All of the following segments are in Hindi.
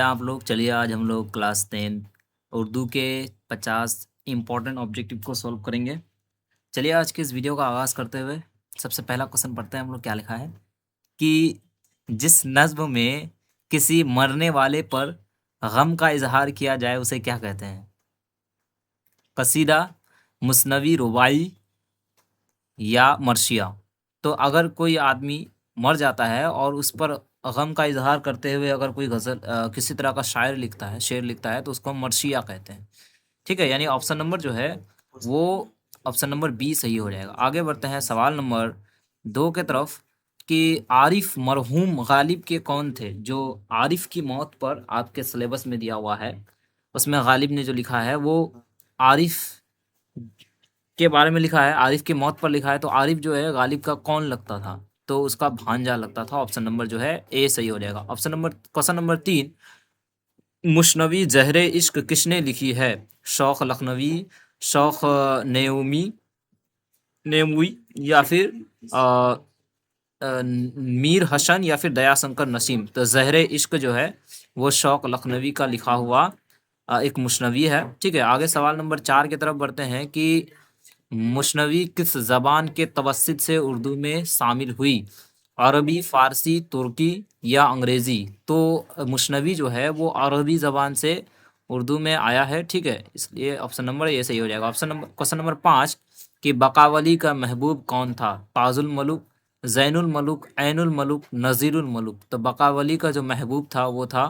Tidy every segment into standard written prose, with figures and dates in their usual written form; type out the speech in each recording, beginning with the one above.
आप लोग चलिए आज हम लोग क्लास 10 उर्दू के 50 इम्पोर्टेंट ऑब्जेक्टिव को सॉल्व करेंगे। चलिए आज के इस वीडियो का आगाज़ करते हुए सबसे पहला क्वेश्चन पढ़ते हैं। हम लोग क्या लिखा है कि जिस नज़्म में किसी मरने वाले पर गम का इजहार किया जाए उसे क्या कहते हैं? कसीदा, मुस्नवी, रुबाई या मर्शिया। तो अगर कोई आदमी मर जाता है और उस पर गम का इजहार करते हुए अगर कोई गज़ल किसी तरह का शायर लिखता है, शेर लिखता है, तो उसको हम मर्शिया कहते हैं। ठीक है, यानी ऑप्शन नंबर जो है वो ऑप्शन नंबर बी सही हो जाएगा। आगे बढ़ते हैं सवाल नंबर 2 के तरफ कि आरिफ मरहूम गालिब के कौन थे? जो आरिफ की मौत पर आपके सिलेबस में दिया हुआ है उसमें गालिब ने जो लिखा है वो आरिफ के बारे में लिखा है, आरिफ की मौत पर लिखा है। तो आरिफ जो है गालिब का कौन लगता था? तो उसका भांजा लगता था। ऑप्शन नंबर जो है ए सही हो जाएगा। क्वेश्चन नंबर 3, मुश्नवी ज़हरे इश्क किसने लिखी है? शौख लखनवी, शौख नेऊमी नेमवी या फिर अ, मीर हसन या फिर दयाशंकर नसीम। तो ज़हरे इश्क जो है वो शौक लखनवी का लिखा हुआ एक मुश्नवी है। ठीक है, आगे सवाल नंबर 4 की तरफ बढ़ते हैं कि मुश्नवी किस ज़बान के तवस्सुत से उर्दू में शामिल हुई? अरबी, फ़ारसी, तुर्की या अंग्रेज़ी। तो मुश्नवी जो है वो अरबी ज़बान से उर्दू में आया है। ठीक है, इसलिए ऑप्शन नंबर ये सही हो जाएगा। क्वेश्चन नंबर 5 कि बकावली का महबूब कौन था? ताजुल मलुक, ज़ैनुल मलुक, ऐनुल मलुक, नज़ीरुल मलुक। तो बकावली का जो महबूब था वो था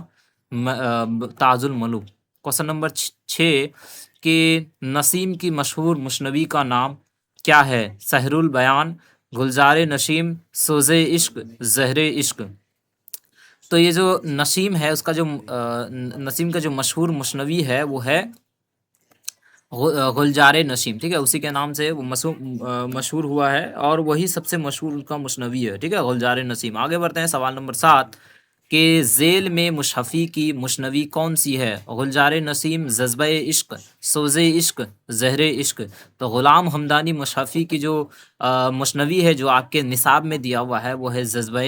ताजुल मलुक। क्वेश्चन नंबर 6 कि नसीम की मशहूर मुश्नवी का नाम क्या है? सहरुल बयान, गुलजार नसीम, सोज़े इश्क, ज़हरे इश्क। तो ये जो नसीम है उसका जो नसीम का जो मशहूर मुश्नवी है वो है गुलजार नसीम। ठीक है, उसी के नाम से वो मशहूर हुआ है और वही सबसे मशहूर उसका मुश्नवी है। ठीक है, गुलजार नसीम। आगे बढ़ते हैं सवाल नंबर 7 के ज़ेल में मुशफ़ी की मुश्नवी कौन सी है? गुलजार नसीम, जज्बा इश्क, सोज़े इश्क, ज़हरे इश्क। तो ग़ुलाम हमदानी मुशफ़ी की जो मुश्नवी है जो आपके निसाब में दिया हुआ है वो है जज्बा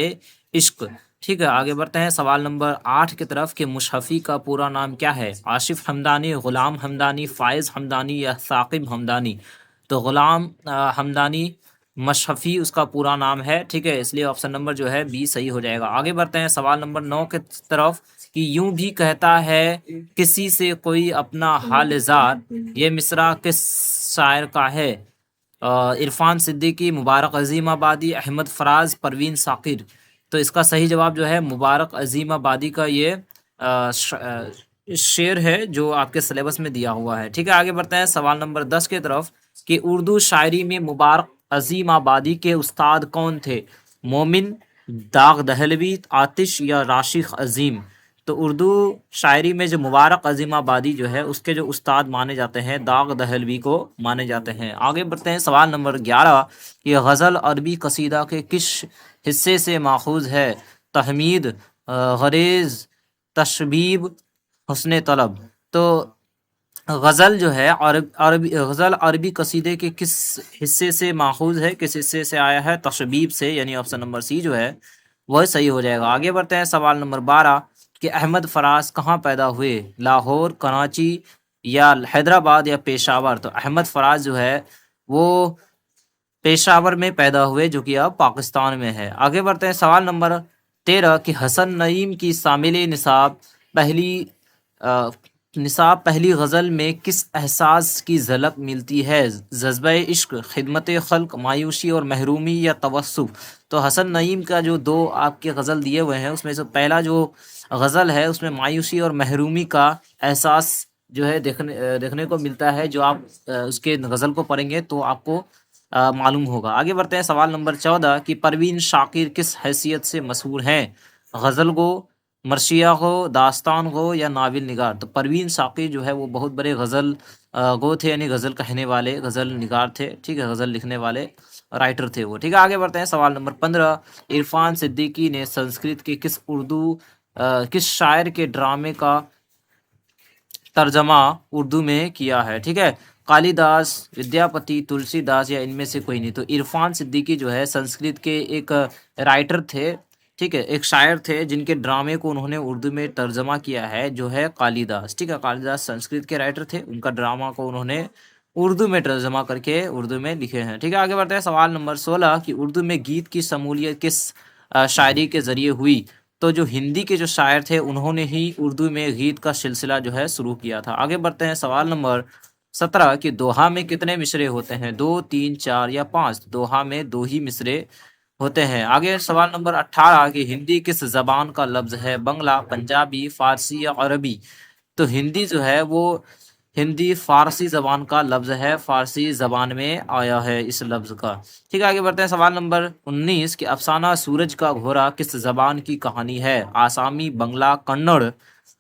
इश्क। ठीक है, आगे बढ़ते हैं सवाल नंबर 8 की तरफ कि मुशफ़ी का पूरा नाम क्या है? आशिफ हमदानी, ग़ुलाम हमदानी, फ़ाइज़ हमदानी या साकिब हमदानी। तो ग़ुलाम हमदानी मुशफ़ी उसका पूरा नाम है। ठीक है, इसलिए ऑप्शन नंबर जो है बी सही हो जाएगा। आगे बढ़ते हैं सवाल नंबर 9 की तरफ कि यूं भी कहता है किसी से कोई अपना हाल ज़ार, ये मिसरा किस शायर का है? इरफान सिद्दीकी, मुबारक अजीम आबादी, अहमद फराज, परवीन साकिर। तो इसका सही जवाब जो है मुबारक अजीम आबादी का ये शेर है जो आपके सिलेबस में दिया हुआ है। ठीक है, आगे बढ़ते हैं सवाल नंबर 10 की तरफ कि उर्दू शायरी में मुबारक अजीम आबादी के उस्ताद कौन थे? मोमिन, दाग दहलवी, आतिश या राशिक अजीम। तो उर्दू शायरी में जो मुबारक अजीम आबादी जो है उसके जो उस्ताद माने जाते हैं दाग दहलवी को माने जाते हैं। आगे बढ़ते हैं सवाल नंबर 11 कि गज़ल अरबी कसीदा के किस हिस्से से माखूज है? तहमीद, गरेज, तशबीब, हुस्न तलब। तो गज़ल जो है गज़ल अरबी कसीदे के किस हिस्से से माखूज है, किस हिस्से से आया है? तशबीब से, यानी ऑप्शन नंबर सी जो है वह सही हो जाएगा। आगे बढ़ते हैं सवाल नंबर 12 कि अहमद फराज कहाँ पैदा हुए? लाहौर, कराची या हैदराबाद या पेशावर। तो अहमद फराज जो है वो पेशावर में पैदा हुए जो कि अब पाकिस्तान में है। आगे बढ़ते हैं सवाल नंबर 13 कि हसन नईम की शामिल अ, निसाब पहली गज़ल में किस एहसास की झलक मिलती है? जज्बा इश्क, खिदमत खल्क, मायूसी और महरूमी या तवस्सुफ। तो हसन नईम का जो दो आपके गज़ल दिए हुए हैं उसमें से पहला जो गज़ल है उसमें मायूसी और महरूमी का एहसास जो है देखने को मिलता है। जो आप उसके गज़ल को पढ़ेंगे तो आपको मालूम होगा। आगे बढ़ते हैं सवाल नंबर 14 कि परवीन शाकिर किस हैसियत से मशहूर हैं? गज़ल गो, मर्शिया हो, दास्तान हो या नाविल निगार। तो परवीन शाकिर जो है वो बहुत बड़े गज़ल गो थे, यानी गज़ल कहने वाले, गज़ल निगार थे। ठीक है, गज़ल लिखने वाले राइटर थे वो। ठीक है, आगे बढ़ते हैं सवाल नंबर 15 इरफान सिद्दीकी ने संस्कृत के किस शायर के ड्रामे का तर्जमा उर्दू में किया है? ठीक है, कालिदास, विद्यापति, तुलसीदास या इनमें से कोई नहीं। तो इरफान सिद्दीकी जो है संस्कृत के एक राइटर थे। ठीक है, एक शायर थे जिनके ड्रामे को उन्होंने उर्दू में तर्जमा किया है, जो है कालिदास। ठीक है, कालिदास संस्कृत के राइटर थे, उनका ड्रामा को उन्होंने उर्दू में तर्जमा करके उर्दू में लिखे हैं। ठीक है, आगे बढ़ते हैं। सवाल नंबर 16 कि उर्दू में गीत की शमूलियत किस शायरी के जरिए हुई? तो जो हिंदी के जो शायर थे उन्होंने ही उर्दू में गीत का सिलसिला जो है शुरू किया था। आगे बढ़ते हैं। सवाल नंबर 17 कि दोहा में कितने मिसरे होते हैं? 2, 3, 4 या 5? दोहा में 2 ही मिसरे होते हैं। आगे सवाल नंबर 18 कि हिंदी किस जबान का लफ्ज है? बंगला, पंजाबी, फारसी या अरबी? तो हिंदी जो है वो हिंदी फारसी जबान का लफ्ज है, फारसी जबान में आया है इस लफ्ज का। ठीक है, आगे बढ़ते हैं। सवाल नंबर 19 कि अफसाना सूरज का घोड़ा किस जबान की कहानी है? आसामी, बंगला, कन्नड़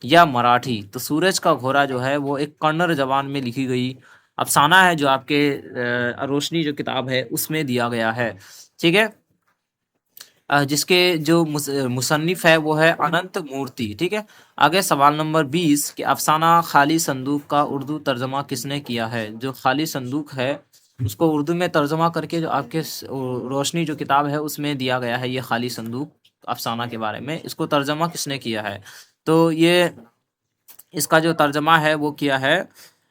या मराठी? तो सूरज का घोड़ा जो है वो एक कन्नड़ जबान में लिखी गई अफसाना है, जो आपके रोशनी जो किताब है उसमें दिया गया है। ठीक है, जिसके जो मुसन्निफ है वो है अनंत मूर्ति। ठीक है, आगे सवाल नंबर 20 कि अफसाना खाली संदूक का उर्दू तर्जमा किसने किया है? जो खाली संदूक है उसको उर्दू में तर्जमा करके जो आपके रोशनी जो किताब है उसमें दिया गया है, ये खाली संदूक अफसाना के बारे में, इसको तर्जमा किसने किया है? तो ये इसका जो तर्जमा है वो किया है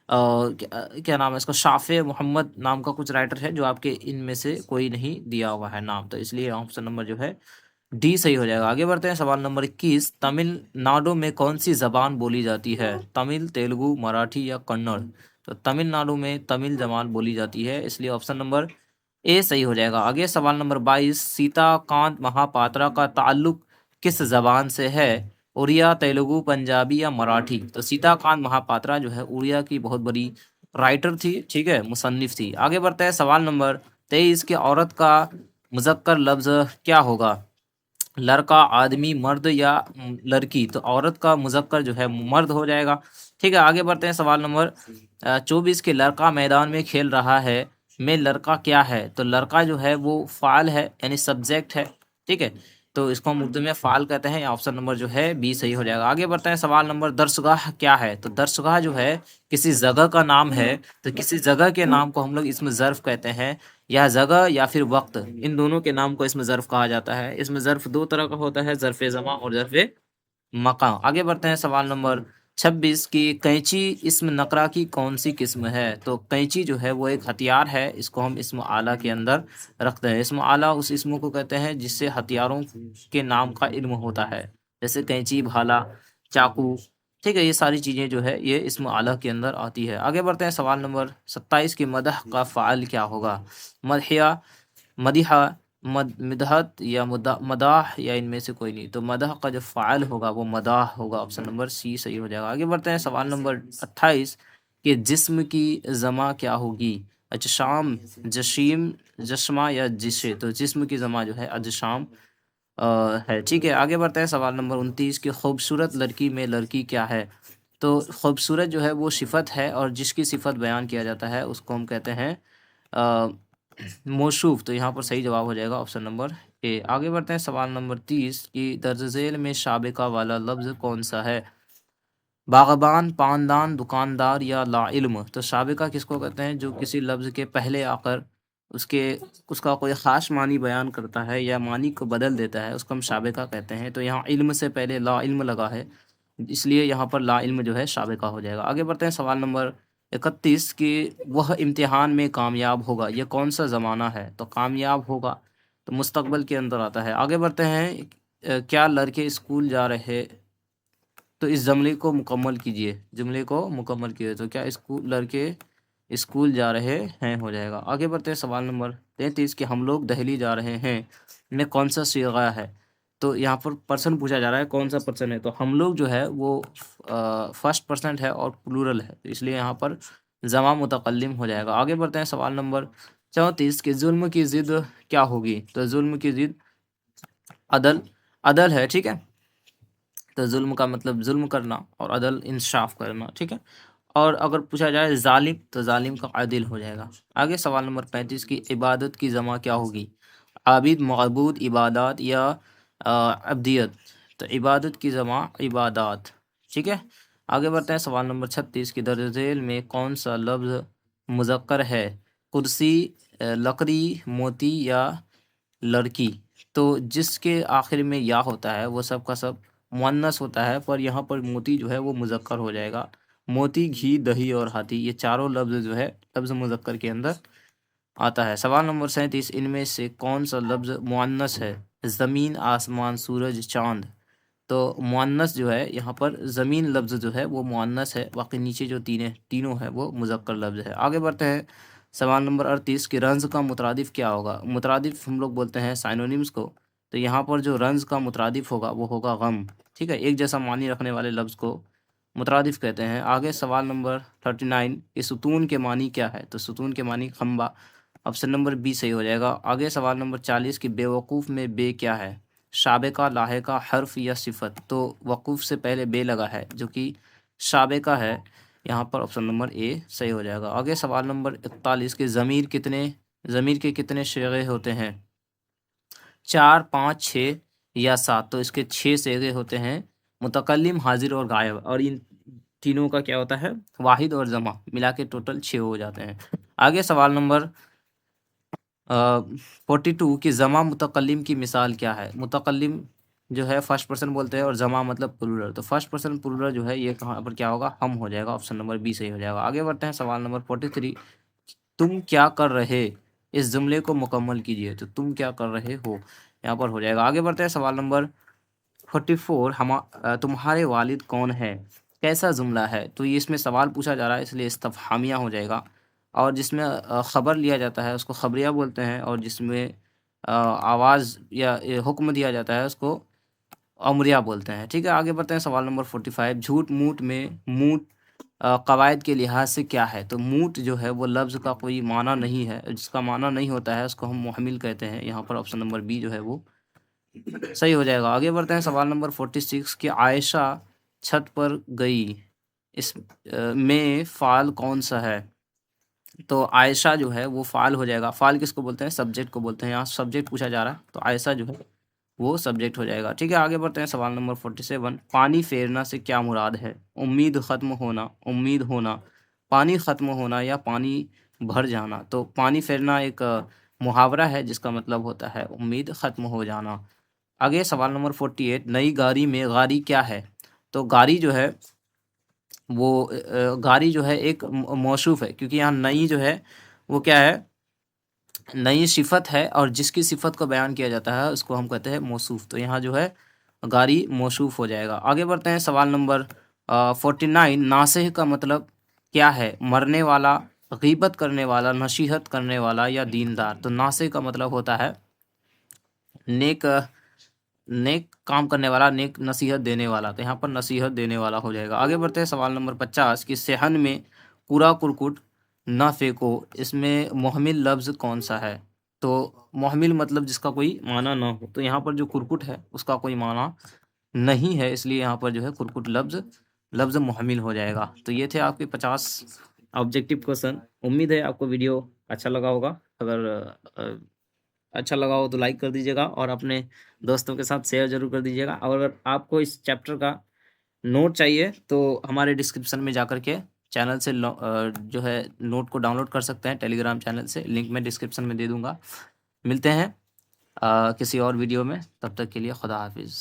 क्या नाम है इसका, शाफे मोहम्मद नाम का कुछ राइटर है, जो आपके इनमें से कोई नहीं दिया हुआ है नाम, तो इसलिए ऑप्शन नंबर जो है डी सही हो जाएगा। आगे बढ़ते हैं। सवाल नंबर 21 तमिलनाडु में कौन सी जबान बोली जाती है? तमिल, तेलुगु, मराठी या कन्नड़? तो तमिलनाडु में तमिल जबान बोली जाती है, इसलिए ऑप्शन नंबर ए सही हो जाएगा। आगे सवाल नंबर 22 सीताकांत महापात्रा का ताल्लुक किस जबान से है? उड़िया, तेलुगु, पंजाबी या मराठी? तो सीताकांत महापात्रा जो है उड़िया की बहुत बड़ी राइटर थी। ठीक है, मुसन्निफ थी। आगे बढ़ते हैं। सवाल नंबर 23 कि औरत का मुजक्कर लफ्ज क्या होगा? लड़का, आदमी, मर्द या लड़की? तो औरत का मुजक्कर जो है मर्द हो जाएगा। ठीक है, आगे बढ़ते हैं। सवाल नंबर 24 के लड़का मैदान में खेल रहा है में लड़का क्या है? तो लड़का जो है वो फाल है, यानी सब्जेक्ट है। ठीक है, तो इसको हम उर्दू में फाल कहते हैं। ऑप्शन नंबर जो है बी सही हो जाएगा। आगे बढ़ते हैं। सवाल नंबर दर्शगाह क्या है? तो दर्शगाह जो है किसी जगह का नाम है, तो किसी जगह के नाम को हम लोग इसमें ज़र्फ कहते हैं, या जगह या फिर वक्त, इन दोनों के नाम को इसमें ज़र्फ कहा जाता है। इसमें ज़र्फ दो तरह का होता है, ज़र्फ़ ज़मा और ज़र्फ़ मकां। आगे बढ़ते हैं। सवाल नंबर 26 की कैंची इस्म नकरा की कौन सी किस्म है? तो कैंची जो है वो एक हथियार है, इसको हम इस्म आला के अंदर रखते हैं। इस्म आला उस इस्म को कहते हैं जिससे हथियारों के नाम का इल्म होता है, जैसे कैंची, भाला, चाकू। ठीक है, ये सारी चीज़ें जो है ये इस्म आला के अंदर आती है। आगे बढ़ते हैं। सवाल नंबर 27 की मदह का फ़ाइल क्या होगा? मदहिया, मदिहा, मिदहत या मदाह या इनमें से कोई नहीं? तो मदाह का जो फ़ाइल होगा वो मदाह होगा, ऑप्शन नंबर सी सही हो जाएगा। आगे बढ़ते हैं। सवाल नंबर 28 कि जिस्म की जमा क्या होगी? अजशाम, जशीम, जश्मा या जिशे? तो जिस्म की जमा जो है अजशाम है। ठीक है, आगे बढ़ते हैं। सवाल नंबर 29 कि खूबसूरत लड़की में लड़की क्या है? तो खूबसूरत जो है वो सिफत है, और जिसकी सिफत बयान किया जाता है उसको हम कहते हैं मौसूफ। तो यहाँ पर सही जवाब हो जाएगा ऑप्शन नंबर ए। आगे बढ़ते हैं। सवाल नंबर 30 की दर्ज झेल में शाबिका वाला लफ्ज़ कौन सा है? बागबान, पानदान, दुकानदार या लाइल्म? तो शाबिका किसको कहते हैं? जो किसी लफ्ज़ के पहले आकर उसके उसका कोई ख़ास मानी बयान करता है या मानी को बदल देता है, उसको हम शाबिका कहते हैं। तो यहाँ इल्म से पहले लाइल्म लगा है, इसलिए यहाँ पर लाइल्म जो है शाबिका हो जाएगा। आगे बढ़ते हैं। सवाल नंबर 31 कि वह इम्तिहान में कामयाब होगा, यह कौन सा ज़माना है? तो कामयाब होगा तो मुस्तकबिल के अंदर आता है। आगे बढ़ते हैं। क्या लड़के स्कूल जा रहे? तो इस जुमले को मुकम्मल कीजिए, जुमले को मुकम्मल कीजिए। तो क्या स्कूल लड़के स्कूल जा रहे हैं हो जाएगा। आगे बढ़ते हैं। सवाल नंबर 33 कि हम लोग दिल्ली जा रहे हैं में कौन सा सीगा है? तो यहाँ पर पर्सन पूछा जा रहा है, कौन सा पर्सन है? तो हम लोग जो है वो फर्स्ट पर्सन है और प्लूरल है, तो इसलिए यहाँ पर जमा मुतकल्लिम हो जाएगा। आगे बढ़ते हैं। सवाल नंबर 34 कि जुल्म की ज़िद क्या होगी? तो जुल्म की ज़िद अदल, अदल है। ठीक है, तो जुल्म का मतलब जुल्म करना और अदल इंसाफ करना। ठीक है, और अगर पूछा जाए जालिम तो जालिम का आदिल हो जाएगा। आगे सवाल नंबर 35 की इबादत की जमा क्या होगी? आबिद, मअबूद, इबादत या अब्दियत? तो इबादत की जमा इबादत। ठीक है, आगे बढ़ते हैं। सवाल नंबर 36 की दर्ज झेल में कौन सा लफ्ज़ मुज़क्कर है? कुर्सी, लकड़ी, मोती या लड़की? तो जिसके आखिर में या होता है वो सब का सब मुअन्नस होता है, पर यहाँ पर मोती जो है वो मुज़क्कर हो जाएगा। मोती, घी, दही और हाथी, ये चारों लफ्ज़ जो है लफ्ज़ मुज़क्कर के अंदर आता है। सवाल नंबर 37, इनमें से कौन सा लफ्ज़ मुअन्नस है? ज़मीन, आसमान, सूरज, चाँद। तो मुअन्नस जो है यहाँ पर ज़मीन लफ्ज़ जो है वो मुअन्नस है, बाकी नीचे जो तीनों है वो मुज़क्कर लफ्ज़ है। आगे बढ़ते हैं। सवाल नंबर 38 कि रंज़ का मुतरादिफ़ क्या होगा? मुतरादिफ़ हम लोग बोलते हैं साइनोनिम्स को। तो यहाँ पर जो रंज़ का मुतरादिफ़ होगा वो होगा गम। ठीक है? एक जैसा मानी रखने वाले लफ्ज़ को मुतरादिफ़ कहते हैं। आगे सवाल नंबर 39 कि सुतून के मानी क्या है? तो सुतून के मानी खंबा। ऑप्शन नंबर बी सही हो जाएगा। आगे सवाल नंबर 40 कि बेवकूफ़ में बे क्या है? शाबेका, लाहेका, हर्फ या सिफत। तो वक़ूफ़ से पहले बे लगा है जो कि शाबेका है। यहाँ पर ऑप्शन नंबर ए सही हो जाएगा। आगे सवाल नंबर 41 के ज़मीर के कितने सिगे होते हैं? 4, 5, 6 या 7। तो इसके 6 सिगे होते हैं। मुतकल्लिम, हाज़िर और गायब, और इन तीनों का क्या होता है? वाहिद और जमा मिला के टोटल 6 हो जाते हैं। आगे सवाल नंबर 42 कि ज़मा मुतकल्लिम की मिसाल क्या है? मुतकल्लिम जो है फर्स्ट पर्सन बोलते हैं और ज़मा मतलब प्लूरल। तो फर्स्ट पर्सन प्लूरल जो है ये कहाँ पर क्या होगा? हम हो जाएगा। ऑप्शन नंबर बी सही हो जाएगा। आगे बढ़ते हैं। सवाल नंबर 43, तुम क्या कर रहे? इस जुमले को मुकम्मल कीजिए। तो तुम क्या कर रहे हो यहाँ पर हो जाएगा। आगे बढ़ते हैं। सवाल नंबर 44, तुम्हारे वालिद कौन है? कैसा जुमला है? तो ये इसमें सवाल पूछा जा रहा है इसलिए इस्तफ़हामिया हो जाएगा। और जिसमें ख़बर लिया जाता है उसको ख़बरिया बोलते हैं, और जिसमें आवाज़ या हुक्म दिया जाता है उसको अमरिया बोलते हैं। ठीक है, आगे बढ़ते हैं। सवाल नंबर 45, झूठ मूठ में मूठ कवायद के लिहाज से क्या है? तो मूठ जो है वो लफ्ज़ का कोई माना नहीं है, जिसका माना नहीं होता है उसको हम मुहमिल कहते हैं। यहाँ पर ऑप्शन नंबर बी जो है वो सही हो जाएगा। आगे बढ़ते हैं। सवाल नंबर 46 कि आयशा छत पर गई, इस में फ़ाल कौन-सा है? तो आयशा जो है वो फ़ाल हो जाएगा। फ़ाल किसको बोलते हैं? सब्जेक्ट को बोलते हैं। यहाँ सब्जेक्ट पूछा जा रहा है तो आयशा जो है वो सब्जेक्ट हो जाएगा। ठीक है, आगे बढ़ते हैं। सवाल नंबर 47, पानी फेरना से क्या मुराद है? उम्मीद होना, पानी ख़त्म होना या पानी भर जाना। तो पानी फेरना एक मुहावरा है जिसका मतलब होता है उम्मीद ख़त्म हो जाना। आगे सवाल नंबर 48, नई गाड़ी में गाड़ी क्या है? तो गाड़ी जो है वो गाड़ी जो है एक मौसूफ़ है, क्योंकि यहाँ नई जो है वो क्या है? नई सिफ़त है, और जिसकी सिफ़त को बयान किया जाता है उसको हम कहते हैं मौसूफ़। तो यहाँ जो है गाड़ी मौसूफ़ हो जाएगा। आगे बढ़ते हैं। सवाल नंबर 49, नासिह का मतलब क्या है? मरने वाला, ग़ीबत करने वाला, नसीहत करने वाला या दीनदार। तो नासिह का मतलब होता है नेक नेक काम करने वाला, नेक नसीहत देने वाला। तो यहाँ पर नसीहत देने वाला हो जाएगा। आगे बढ़ते हैं। सवाल नंबर 50 कि सेहन में कूड़ा कुरकुट ना फेंको, इसमें मुहमिल लफ्ज़ कौन सा है? तो मुहमिल मतलब जिसका कोई माना ना हो। तो यहाँ पर जो कुरकुट है उसका कोई माना नहीं है, इसलिए यहाँ पर जो है कुरकुट लफ्ज़ मुहमिल हो जाएगा। तो ये थे आपके 50 ऑब्जेक्टिव क्वेश्चन। उम्मीद है आपको वीडियो अच्छा लगा होगा। अगर अच्छा लगा हो तो लाइक कर दीजिएगा, और अपने दोस्तों के साथ शेयर ज़रूर कर दीजिएगा। और अगर आपको इस चैप्टर का नोट चाहिए तो हमारे डिस्क्रिप्शन में जाकर के चैनल से जो है नोट को डाउनलोड कर सकते हैं टेलीग्राम चैनल से। लिंक मैं डिस्क्रिप्शन में दे दूँगा। मिलते हैं किसी और वीडियो में, तब तक के लिए खुदा हाफ़िज़।